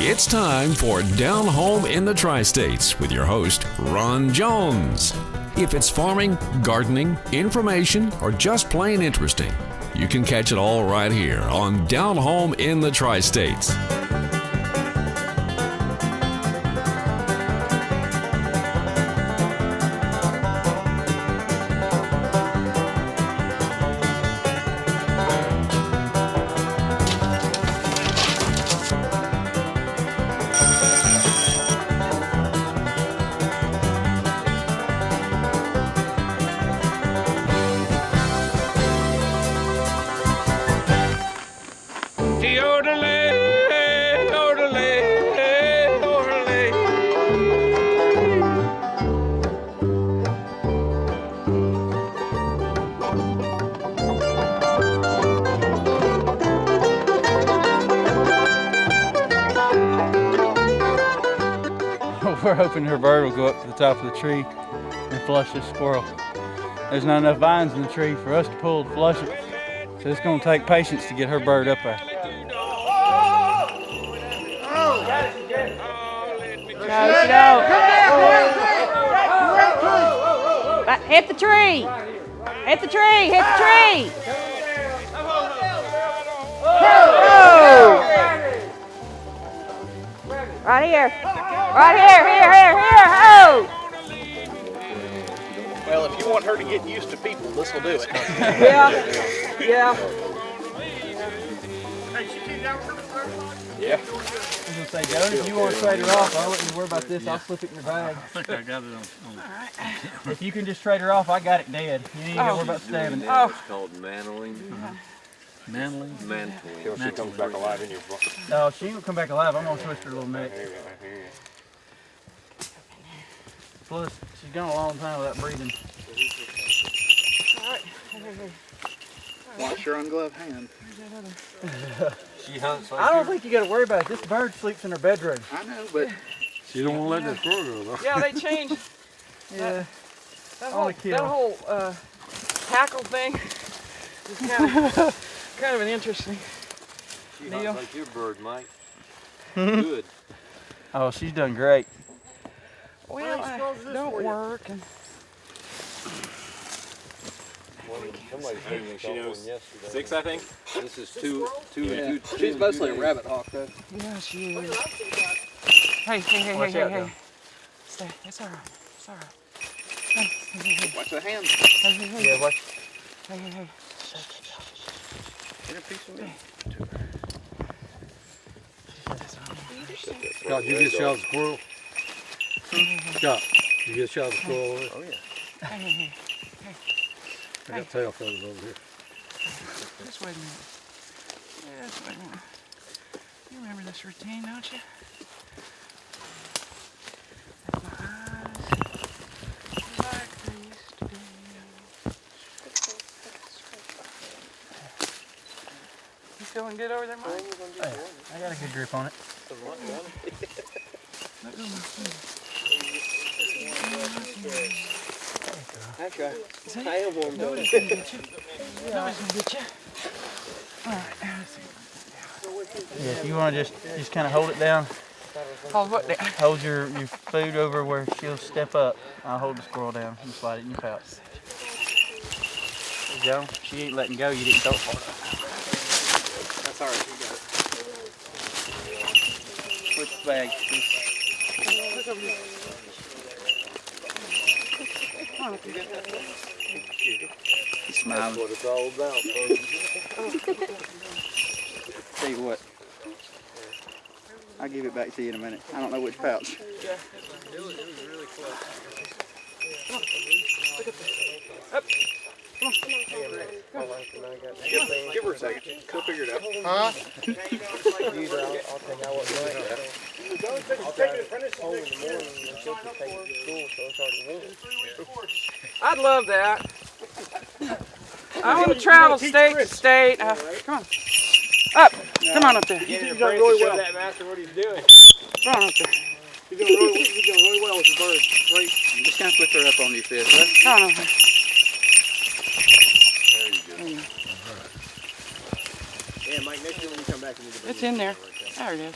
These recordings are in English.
It's time for Down Home in the Tri-States with your host, Ron Jones. If it's farming, gardening, information, or just plain interesting, you can catch it all right here on Down Home in the Tri-States. We're hoping her bird will go up to the top of the tree and flush this squirrel. There's not enough vines in the tree for us to pull to flush it, so it's going to take patience to get her bird up there. Hit the tree! Hit the tree! Hit the tree! Oh! Right here! Right here! Here! Oh! Well, if you want her to get used to people, this will do it. Yeah. Yeah. I was going to say, Joe, if you want to trade her off, I wouldn't worry about this. I'll slip it in your bag. I think I got it on. If you can just trade her off, I got it dead. You ain't got to worry about stabbing it. It's called mantling. Mantling? Mantling. Till she comes back alive in your book. No, she ain't going to come back alive. I'm going to twist her little neck. Plus, she's gone a long time without breathing. Wash your ungloved hand. She hunts like I don't think you got to worry about it. This bird sleeps in her bedroom. I know, but You don't want to let that squirrel go, though. Yeah, they changed Yeah. that Only kill. whole tackle thing. Is kind of an interesting She deal. hunts like your bird, Mike. Good. Oh, she's done great. Well, I don't work. And Somebody's hanging She off knows. one yesterday. 6, I think. This is two. She's mostly a rabbit hawk, though. yeah, she is. Hey. Watch out, though. Stay. It's all right. It's all right. Hey. Watch the hands. Hey. Yeah, watch. Hey. Get a piece of me. Scott, you get shot at the squirrel? Scott, you get shot at the squirrel? Oh, yeah. Hey. I got tail feathers over here. Just wait a minute. Yeah, just wait a minute. You remember this routine, don't you? That's my eyes. Like they used to be. You feeling good over there, Mike? Hey, I got a good grip on it. Actually, I am warmed up. Nobody's gonna get you. Nobody's gonna get you. All right, let's see. Yeah, if you want to just kind of hold it down, Hold what there? hold your food over where she'll step up. I'll hold the squirrel down and slide it in your pouch. There you go. She ain't letting go. You didn't throw it far enough. That's all right. You got it. Push the bag. He's smiling. That's what it's all about, folks. Tell you what. I'll give it back to you in a minute. I don't know which pouch. It was really close. Give her a second. She'll figure it out. Huh? I'd love that. I want to travel state to state. Come on. Up. Come on up there. He's doing really well. That master what he's doing. Come on up there. He's doing really well with the bird. Great. Just kind of flick her up on your fist, right? Come on up there. There you go. Yeah, Mike, next year when you come back, you need to bring It's in there. There it is.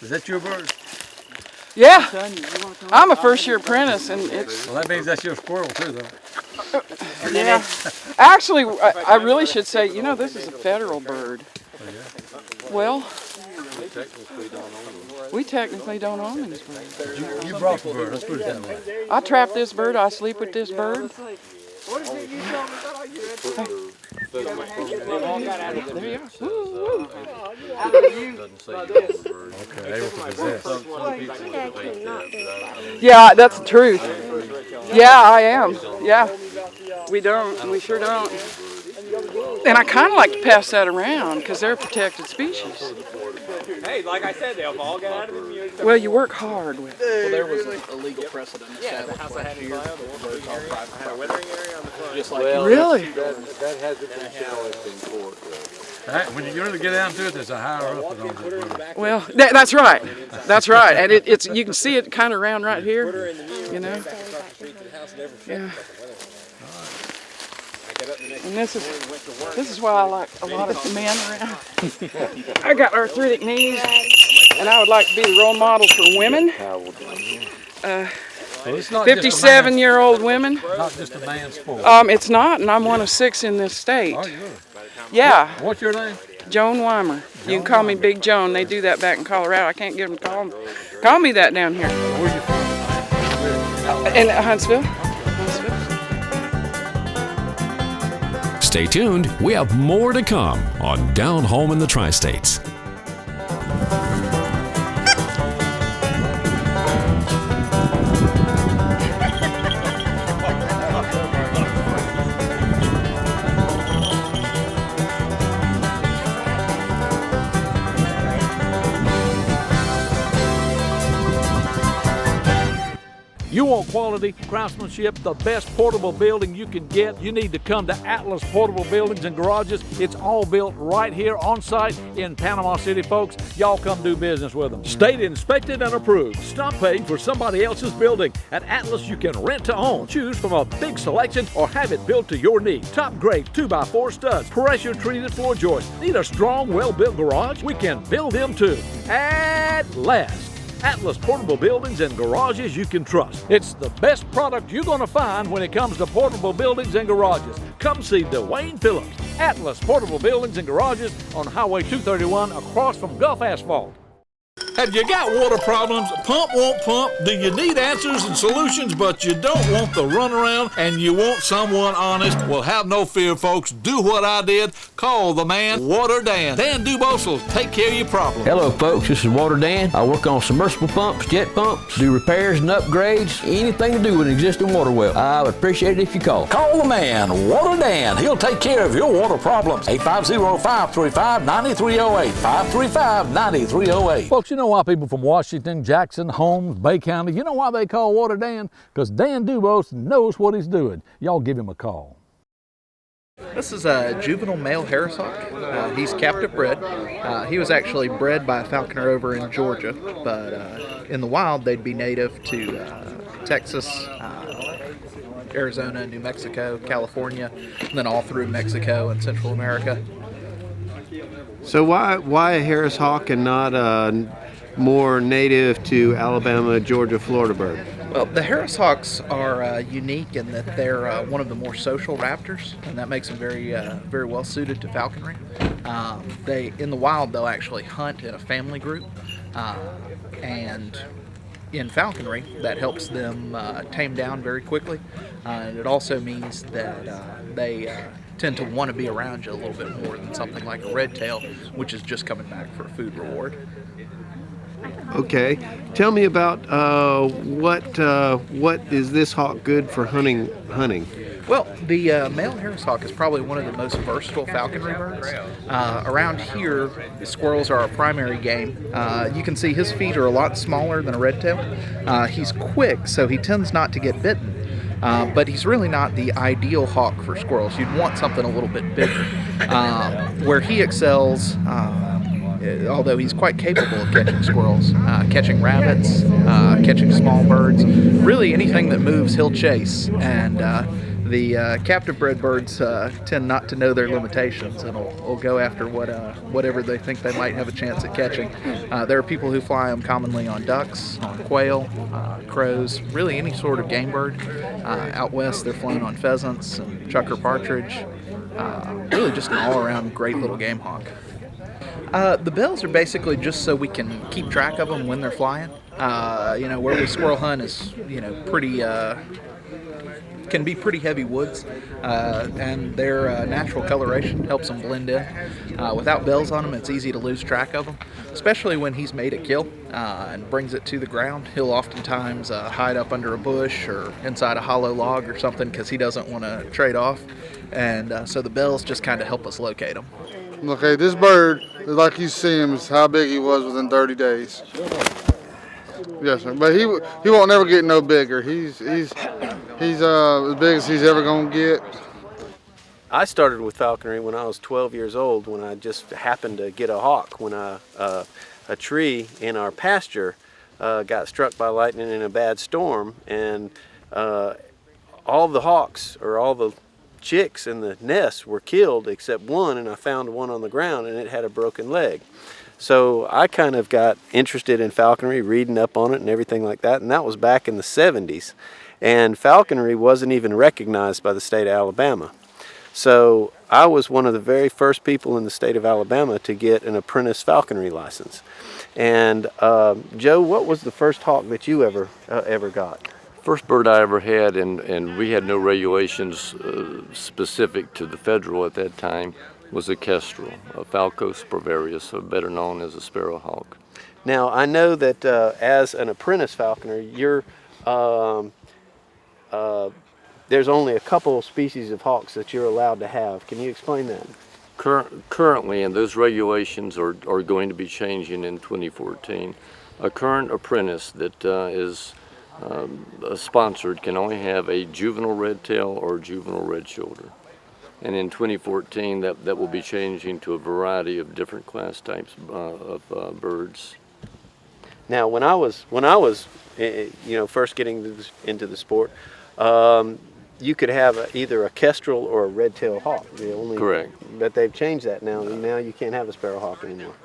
Is that your bird? Yeah, I'm a first-year apprentice, and it's Well, that means that's your squirrel too, though. yeah. Actually, I really should say, you know, this is a federal bird. Well, we technically don't own these birds. You brought the bird. Let's put it that way. I trap this bird. I sleep with this bird. There you are. Woo, woo. Okay, able to possess. Yeah, that's the truth. Yeah, I am. Yeah, we don't. We sure don't. And I kind of like to pass that around because they're a protected species. Hey, like I said, they'll all get out of the Well, you work hard with it. Well, there was a legal precedent established last year. Birds are private property. Just like Really? That hasn't been challenged in court. When you really get down to it, there's a higher up that owns the bird. Well, that's right. That's right. And it's you can see it kind of around right here. You know. Yeah. And this is why I like a lot of men around. I got arthritic knees, and I would like to be the role model for women. Well, it's not 57-year-old women. Not just a man's sport. It's not, and I'm one of 6 in this state. Are you really? Yeah, What's your name? Joan Weimer. You can call me Big Joan. They do that back in Colorado. I can't get them to call me that down here. Where are you from? In Huntsville. Stay tuned. We have more to come on Down Home in the Tri-States. You want quality craftsmanship, the best portable building you can get, you need to come to Atlas Portable Buildings and Garages. It's all built right here on site in Panama City, folks. Y'all come do business with them. State inspected and approved. Stop paying for somebody else's building. At Atlas, you can rent to own. Choose from a big selection or have it built to your need. Top grade 2x4 studs, pressure treated floor joists. Need a strong, well-built garage? We can build them too. At last. Atlas Portable Buildings and Garages you can trust. It's the best product you're going to find when it comes to portable buildings and garages. Come see Dwayne Phillips. Atlas Portable Buildings and Garages on Highway 231 across from Gulf Asphalt. Have you got water problems? Pump won't pump? Do you need answers and solutions, but you don't want the runaround and you want someone honest? Well, have no fear, folks. Do what I did. Call the man, Water Dan. Dan Dubose will take care of your problem. Hello, folks. This is Water Dan. I work on submersible pumps, jet pumps, do repairs and upgrades, anything to do with an existing water well. I would appreciate it if you call. Call the man, Water Dan. He'll take care of your water problems. 850-535-9308. 535-9308. Folks, you know why people from Washington, Jackson, Holmes, Bay County, you know why they call Water Dan? Because Dan Dubose knows what he's doing. Y'all give him a call. This is a juvenile male Harris hawk. He's captive bred. He was actually bred by a falconer over in Georgia, but in the wild they'd be native to Texas, Arizona, New Mexico, California, and then all through Mexico and Central America. So why a Harris hawk and not more native to Alabama, Georgia, Florida bird? Well, the Harris hawks are unique in that they're one of the more social raptors, and that makes them very well suited to falconry. In the wild, they'll actually hunt in a family group, and in falconry, that helps them tame down very quickly. And it also means that they tend to want to be around you a little bit more than something like a red tail, which is just coming back for a food reward. Okay, tell me about what is this hawk good for hunting? Well, the male Harris hawk is probably one of the most versatile falconry birds. Around here, the squirrels are our primary game. You can see his feet are a lot smaller than a red tail. He's quick, so he tends not to get bitten. But he's really not the ideal hawk for squirrels. You'd want something a little bit bigger. Where he excels, although he's quite capable of catching squirrels, catching rabbits, catching small birds, really anything that moves he'll chase. And The captive bred birds tend not to know their limitations and will go after whatever they think they might have a chance at catching. There are people who fly them commonly on ducks, on quail, crows, really any sort of game bird. Out west they're flown on pheasants and chucker partridge. Really just an all-around great little game hawk. The bells are basically just so we can keep track of them when they're flying. Where we squirrel hunt is, can be pretty heavy woods, and their natural coloration helps them blend in. Without bells on them, it's easy to lose track of them, especially when he's made a kill and brings it to the ground. He'll oftentimes hide up under a bush or inside a hollow log or something because he doesn't want to trade off, and so the bells just kind of help us locate them. Okay, this bird, like you see him, is how big he was within 30 days. Yes, sir. But he won't never get no bigger. He's as big as he's ever gonna get. I started with falconry when I was 12 years old, when I just happened to get a hawk when a tree in our pasture got struck by lightning in a bad storm, and all the hawks, or all the chicks in the nest, were killed except one, and I found one on the ground and it had a broken leg. So I kind of got interested in falconry, reading up on it and everything like that, and that was back in the 70s. And falconry wasn't even recognized by the state of Alabama. So I was one of the very first people in the state of Alabama to get an apprentice falconry license. And Joe, what was the first hawk that you ever got? First bird I ever had, and we had no regulations specific to the federal at that time, was a kestrel, a Falconers Association, better known as a sparrowhawk. Now, I know that as an apprentice falconer, there's only a couple of species of hawks that you're allowed to have. Can you explain that? Currently, and those regulations are going to be changing in 2014, a current apprentice that is sponsored can only have a juvenile red tail or juvenile red shoulder. And in 2014, that will be changing to a variety of different class types of birds. Now, when I was first getting into the sport, you could have either a kestrel or a red-tailed hawk. Correct. But they've changed that now. Now you can't have a sparrowhawk anymore.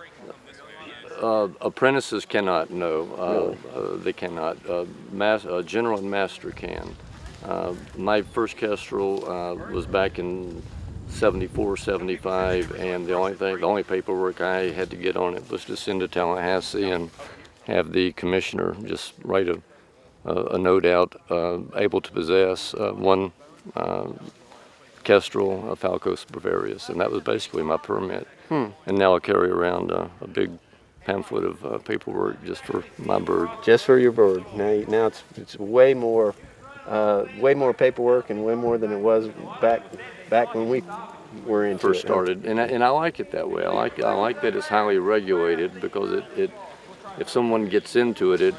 Apprentices cannot, no. Really? They cannot. General and master can. My first kestrel was back in 74, 75, and the only paperwork I had to get on it was to send to Tallahassee and have the commissioner just write a note out, able to possess one kestrel, a Falconers Association, and that was basically my permit. And now I carry around a big pamphlet of paperwork just for my bird. Just for your bird. Now it's way more paperwork and way more than it was back when we were into first started. And I like it that way. I like that it's highly regulated, because it if someone gets into it,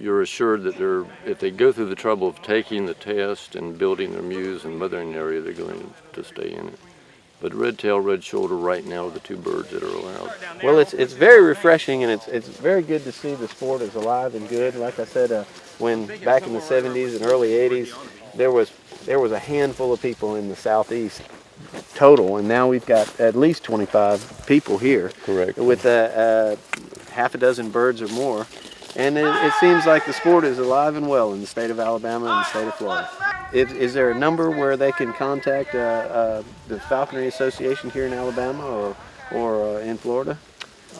you're assured that if they go through the trouble of taking the test and building their mews and mothering area, they're going to stay in it. But red tail, red shoulder right now are the two birds that are allowed. Well, it's very refreshing, and it's very good to see the sport is alive and good. Like I said, when back in the 70s and early 80s, there was a handful of people in the southeast total, and now we've got at least 25 people here. Correct. With half a dozen birds or more. And it seems like the sport is alive and well in the state of Alabama and the state of Florida. Is there a number where they can contact the Falconers Association here in Alabama or in Florida?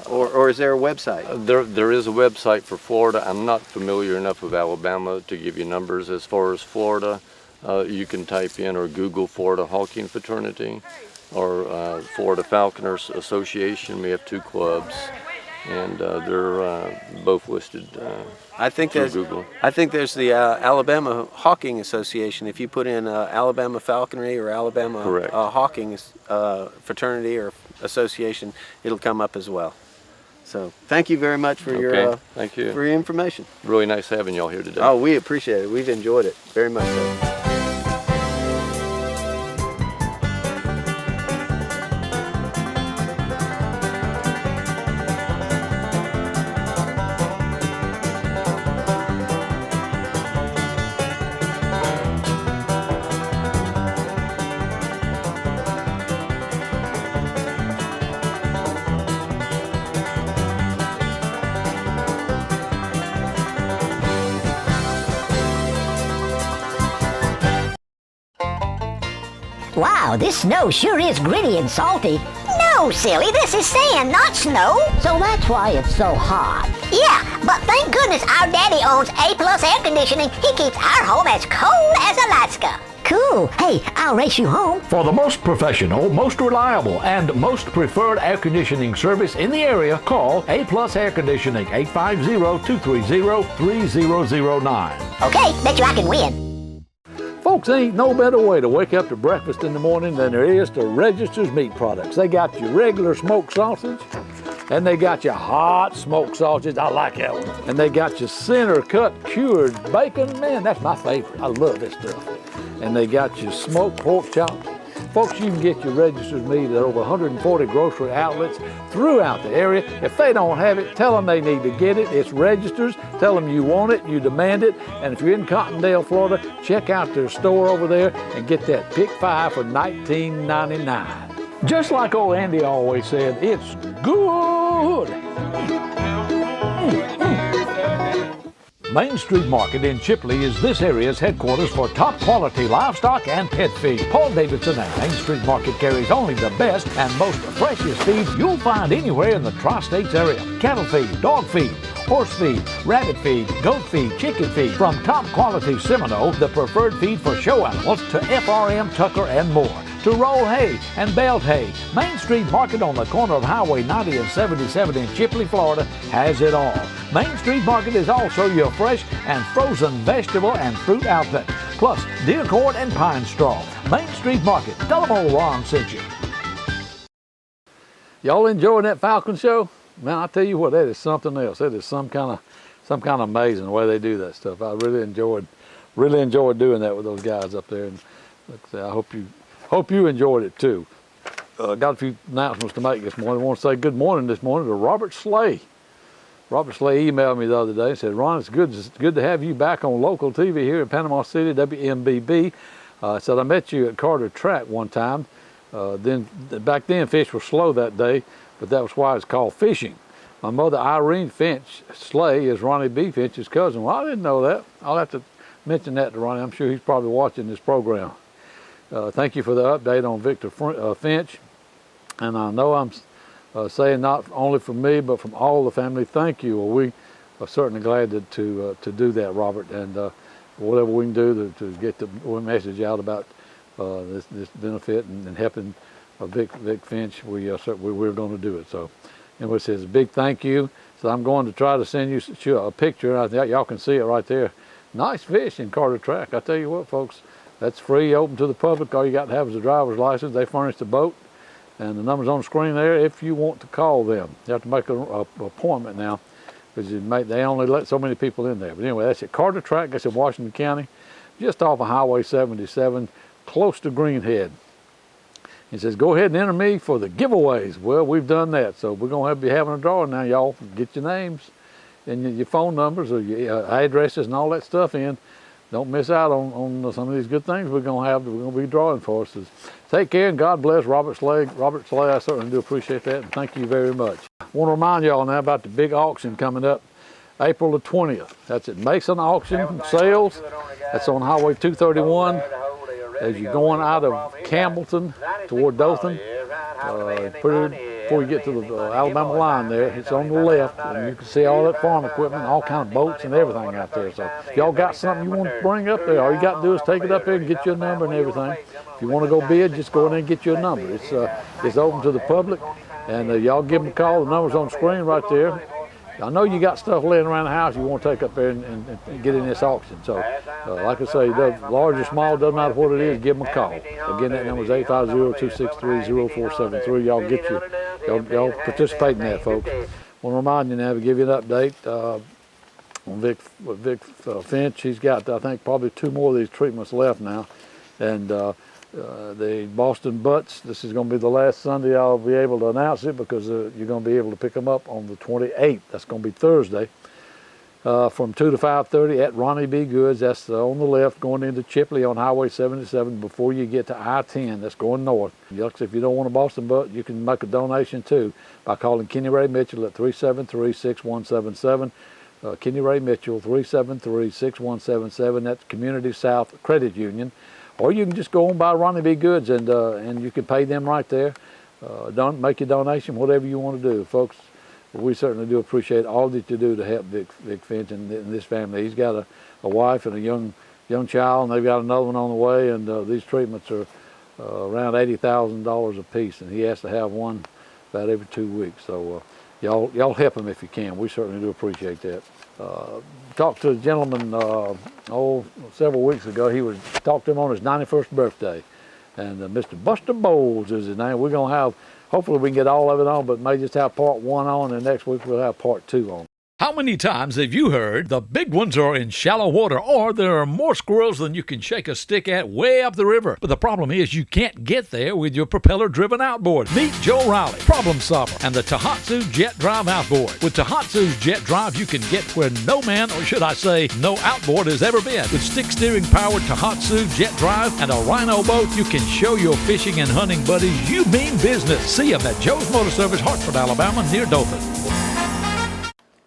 Or is there a website? There is a website for Florida. I'm not familiar enough with Alabama to give you numbers. As far as Florida, you can type in or Google Florida Hawking Fraternity or Florida Falconers Association. We have two clubs, and they're both listed through Google. I think there's the Alabama Hawking Association. If you put in Alabama Falconry or Alabama Hawking Fraternity or Association, it'll come up as well. So thank you very much for your information. Really nice having y'all here today. Oh, we appreciate it. We've enjoyed it very much so. Wow, this snow sure is gritty and salty. No, silly, this is sand, not snow. So that's why it's so hot. Yeah, but thank goodness our daddy owns A+ air conditioning. He keeps our home as cold as Alaska. Cool. Hey, I'll race you home. For the most professional, most reliable, and most preferred air conditioning service in the area, call A+ Air Conditioning, 850-230-3009. Okay, bet you I can win. Folks, ain't no better way to wake up to breakfast in the morning than there is to Register's Meat Products. They got your regular smoked sausage, and they got your hot smoked sausage. I like that one. And they got your center cut cured bacon. Man, that's my favorite. I love this stuff. And they got your smoked pork chops. Folks, you can get your Register's Meat at over 140 grocery outlets throughout the area. If they don't have it, tell them they need to get it. It's Register's. Tell them you want it, you demand it. And if you're in Cottondale, Florida, check out their store over there and get that Pick 5 for $19.99. Just like old Andy always said, it's good. Main Street Market in Chipley is this area's headquarters for top quality livestock and pet feed. Paul Davidson and Main Street Market carries only the best and most freshest feed you'll find anywhere in the Tri-States area. Cattle feed, dog feed, horse feed, rabbit feed, goat feed, chicken feed. From top quality Seminole, the preferred feed for show animals, to FRM, Tucker, and more. To roll hay and baled hay, Main Street Market on the corner of Highway 90 and 77 in Chipley, Florida has it all. Main Street Market is also your fresh and frozen vegetable and fruit outlet, plus deer cord and pine straw. Main Street Market, tell them old Ron sent you. Y'all enjoying that Falcon show? Man, I tell you what, that is something else. That is some kind of amazing the way they do that stuff. I really enjoyed doing that with those guys up there. And like I say, I hope you enjoyed it too. Got a few announcements to make this morning. I want to say good morning this morning to Robert Slay. Robert Slay emailed me the other day and said, Ron, it's good to have you back on local TV here in Panama City, WMBB. Said I met you at Carter Track one time. Back then fish were slow that day, but that was why it's called fishing. My mother, Irene Finch Slay, is Ronnie B. Finch's cousin. Well, I didn't know that. I'll have to mention that to Ronnie. I'm sure he's probably watching this program. Thank you for the update on Victor Finch. And I know I'm saying not only from me, but from all the family, thank you. Well, we are certainly glad to do that, Robert, and whatever we can do to get the message out about this benefit and helping Vic Finch, we're going to do it. So anyway, it says a big thank you. So I'm going to try to send you a picture. I think y'all can see it right there. Nice fish in Carter Track. I tell you what, folks, that's free, open to the public. All you got to have is a driver's license. They furnish the boat. And the number's on the screen there if you want to call them. You have to make an appointment now because they only let so many people in there. But anyway, that's at Carter Track. That's in Washington County, just off of Highway 77, close to Greenhead. He says, go ahead and enter me for the giveaways. Well, we've done that. So we're going to be having a drawing now, y'all. Get your names and your phone numbers or your addresses and all that stuff in. Don't miss out on some of these good things we're going to be drawing for us. Take care and God bless Robert Slay. Robert Slay, I certainly do appreciate that and thank you very much. I want to remind y'all now about the big auction coming up April the 20th. That's at Mason Auction Sales. That's on Highway 231 as you're going out of Campbellton toward Dothan. Before you get to the Alabama line there, it's on the left, and you can see all that farm equipment, all kind of boats and everything out there. So if y'all got something you want to bring up there, all you got to do is take it up there and get your number and everything. If you want to go bid, just go in there and get your number. It's open to the public, and y'all give them a call. The number's on the screen right there. I know you got stuff laying around the house you want to take up there and get in this auction. So, like I say, large or small, doesn't matter what it is, give them a call. Again, that number is 850-263-0473. Y'all participate in that, folks. I want to remind you now to give you an update on Vic Finch. He's got, I think, probably 2 more of these treatments left now. And the Boston Butts, this is going to be the last Sunday I'll be able to announce it because you're going to be able to pick them up on the 28th. That's going to be Thursday from 2 to 5:30 at Ronnie B. Goods. That's on the left going into Chipley on Highway 77 before you get to I-10. That's going north. If you don't want a Boston Butt, you can make a donation too by calling Kenny Ray Mitchell at 373-6177. Kenny Ray Mitchell, 373-6177. That's Community South Credit Union. or you can just go on by Ronnie B. Goods and you can pay them right there. Don't make your donation, whatever you want to do, folks. We certainly do appreciate all that you do to help Vic Finch and this family. He's got a wife and a young child, and they've got another one on the way, and these treatments are around $80,000 a piece, and he has to have one about every 2 weeks. So y'all help him if you can. We certainly do appreciate that. Talked to a gentleman several weeks ago. Talked to him on his 91st birthday, and Mr. Buster Bolles is his name. We're gonna have, hopefully we can get all of it on, but may just have part 1 on, and next week we'll have part 2 on. How many times have you heard the big ones are in shallow water, or there are more squirrels than you can shake a stick at way up the river? But the problem is you can't get there with your propeller-driven outboard. Meet Joe Riley, problem solver, and the Tohatsu Jet Drive outboard. With Tohatsu's Jet Drive, you can get where no man, or should I say, no outboard has ever been. With stick-steering powered Tohatsu Jet Drive and a Rhino boat, you can show your fishing and hunting buddies you mean business. See them at Joe's Motor Service, Hartford, Alabama, near Dothan.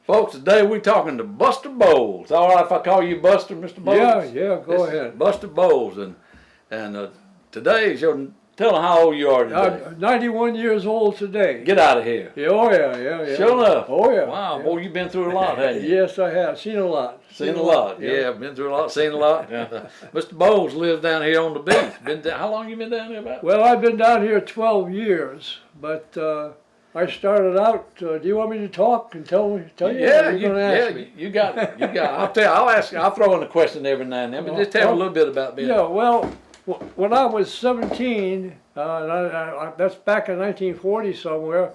Folks, today we're talking to Buster Bolles. All right if I call you Buster, Mr. Bolles? Yeah, go ahead. Buster Bolles, and today, tell them how old you are today. I'm 91 years old today. Get out of here. Yeah, oh yeah. Sure enough. Oh yeah. Wow, yeah. boy, you've been through a lot, haven't you? Yes, I have. Seen a lot. Seen a lot. Yeah, been through a lot, seen a lot. Mr. Bolles lives down here on the beach. How long you been down here about? Well, I've been down here 12 years, but I started out. Do you want me to talk and tell you? Yeah, you got it. I'll tell you. I'll throw in a question every now and then, but just tell me a little bit about being. Yeah, well, when I was 17, that's back in 1940 somewhere,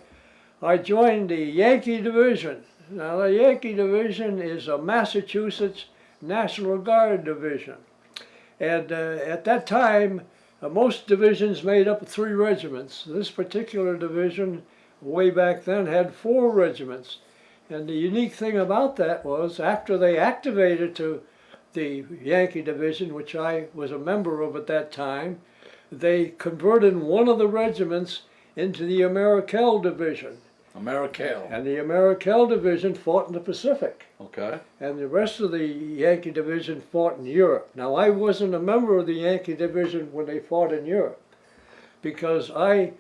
I joined the Yankee Division. Now, the Yankee Division is a Massachusetts National Guard division, and at that time, most divisions made up of 3 regiments. This particular division, way back then, had 4 regiments. And the unique thing about that was, after they activated to the Yankee Division, which I was a member of at that time, they converted one of the regiments into the Amerikel Division. Amerikel. And the Amerikel Division fought in the Pacific. Okay. And the rest of the Yankee Division fought in Europe. Now, I wasn't a member of the Yankee Division when they fought in Europe, because I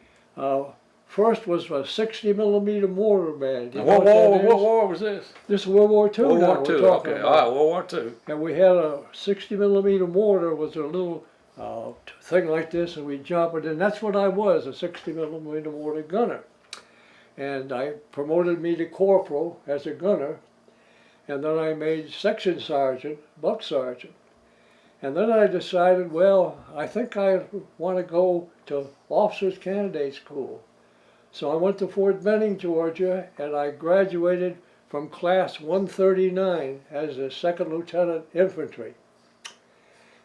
first was a 60mm mortar man. What war was this? This is World War II. World now War II, we're talking okay. about. All right, World War II. And we had a 60mm mortar, was a little thing like this, and we jump it in. That's what I was, a 60mm mortar gunner. And I promoted me to corporal as a gunner, and then I made section sergeant, buck sergeant. And then I decided, well, I think I want to go to officers candidate school. So I went to Fort Benning, Georgia, and I graduated from class 139 as a second lieutenant infantry.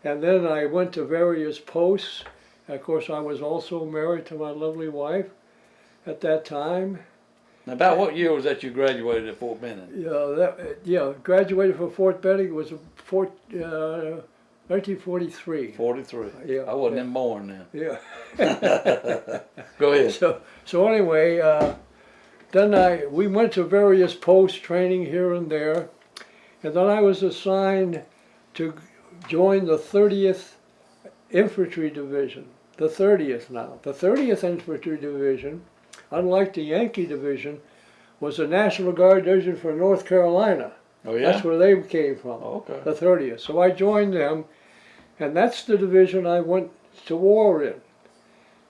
And then I went to various posts. Of course, I was also married to my lovely wife at that time. Now, about what year was that you graduated at Fort Benning? Graduated from Fort Benning was 1943. 43. Yeah. I wasn't even born then. Yeah. Go ahead. So anyway, then we went to various posts, training here and there, and then I was assigned to join the 30th Infantry Division. The 30th now. The 30th Infantry Division, unlike the Yankee Division, was a National Guard division for North Carolina. Oh yeah? That's where they came from. Oh, okay. The 30th. So I joined them, and that's the division I went to war in.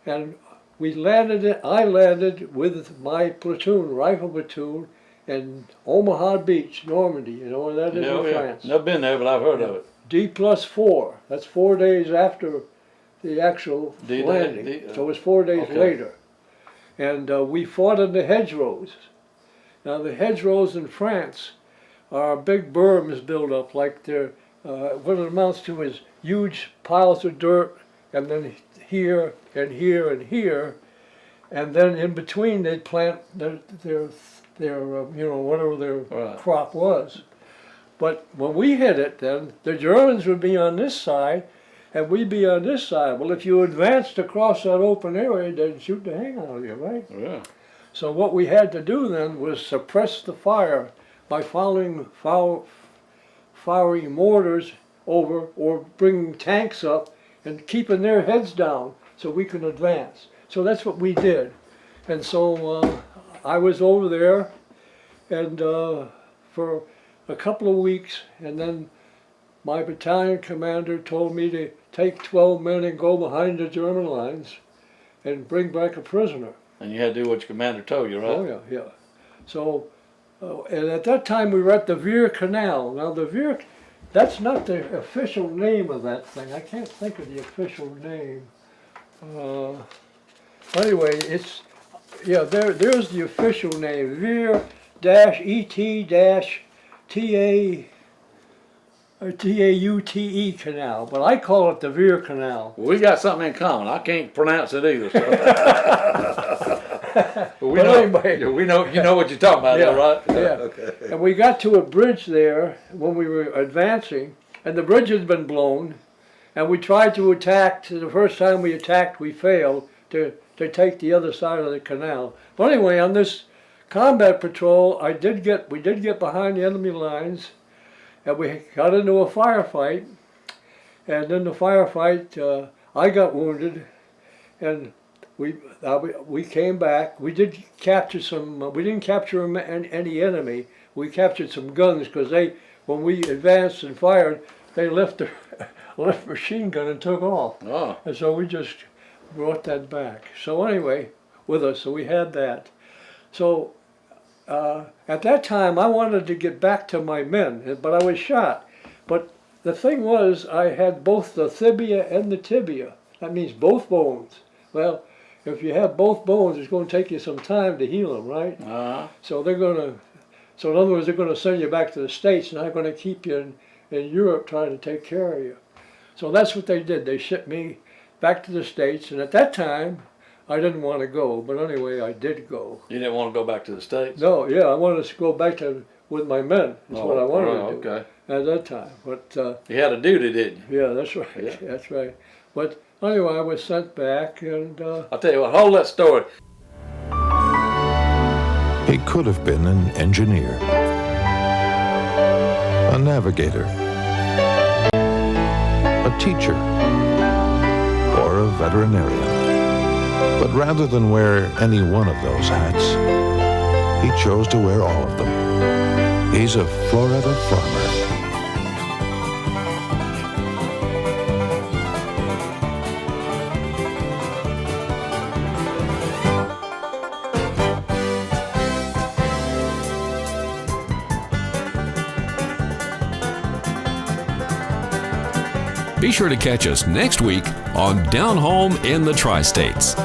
And I landed with my platoon, rifle platoon, in Omaha Beach, Normandy. You know where that is in France? Never been there, but I've heard of it. D+4. That's 4 days after the actual landing. So it was 4 days later. And we fought in the hedgerows. Now the hedgerows in France are big berms built up, like they're, what it amounts to is huge piles of dirt, and then here and here and here, and then in between they'd plant their whatever their crop was. But when we hit it, then the Germans would be on this side, and we'd be on this side. Well, if you advanced across that open area, they'd shoot the hang out of you, right? Yeah. So what we had to do then was suppress the fire by firing mortars over or bringing tanks up and keeping their heads down so we can advance. So that's what we did. And so I was over there and for a couple of weeks, and then my battalion commander told me to take 12 men and go behind the German lines and bring back a prisoner. And you had to do what your commander told you, right? Oh, yeah, yeah. So, and at that time we were at the Veer Canal. Now the Veer, that's not the official name of that thing. I can't think of the official name. Anyway, it's, yeah, there's the official name, Veer-ET-TAUTE Canal, but I call it the Veer Canal. Well, we got something in common. I can't pronounce it either. So. But anyway, we know, you know what you're talking about, yeah, though, right? Yeah. Okay. And we got to a bridge there when we were advancing, and the bridge had been blown, and we tried to attack. The first time we attacked, we failed to take the other side of the canal. But anyway, on this combat patrol, we did get behind the enemy lines, and we got into a firefight. And in the firefight, I got wounded, and we came back. We did capture some. We didn't capture any enemy. We captured some guns because when we advanced and fired, they left the machine gun and took off. Oh. And so we just brought that back. So anyway, with us, so we had that. So at that time, I wanted to get back to my men, but I was shot. But the thing was, I had both the tibia and the tibia. That means both bones. Well, if you have both bones, it's going to take you some time to heal them, right? So they're going to, so in other words, they're going to send you back to the States, and they're going to keep you in Europe trying to take care of you. So that's what they did. They shipped me back to the States, and at that time, I didn't want to go, but anyway, I did go. You didn't want to go back to the States? No, yeah, I wanted to go back with my men. That's what I wanted to do okay. at that time. But you had a duty, didn't you? Yeah, that's right. Yeah. That's right. But anyway, I was sent back, and I'll tell you what, hold that story. He could have been an engineer, a navigator, a teacher, or a veterinarian. But rather than wear any one of those hats, he chose to wear all of them. He's a Florida farmer. Be sure to catch us next week on Down Home in the Tri-States.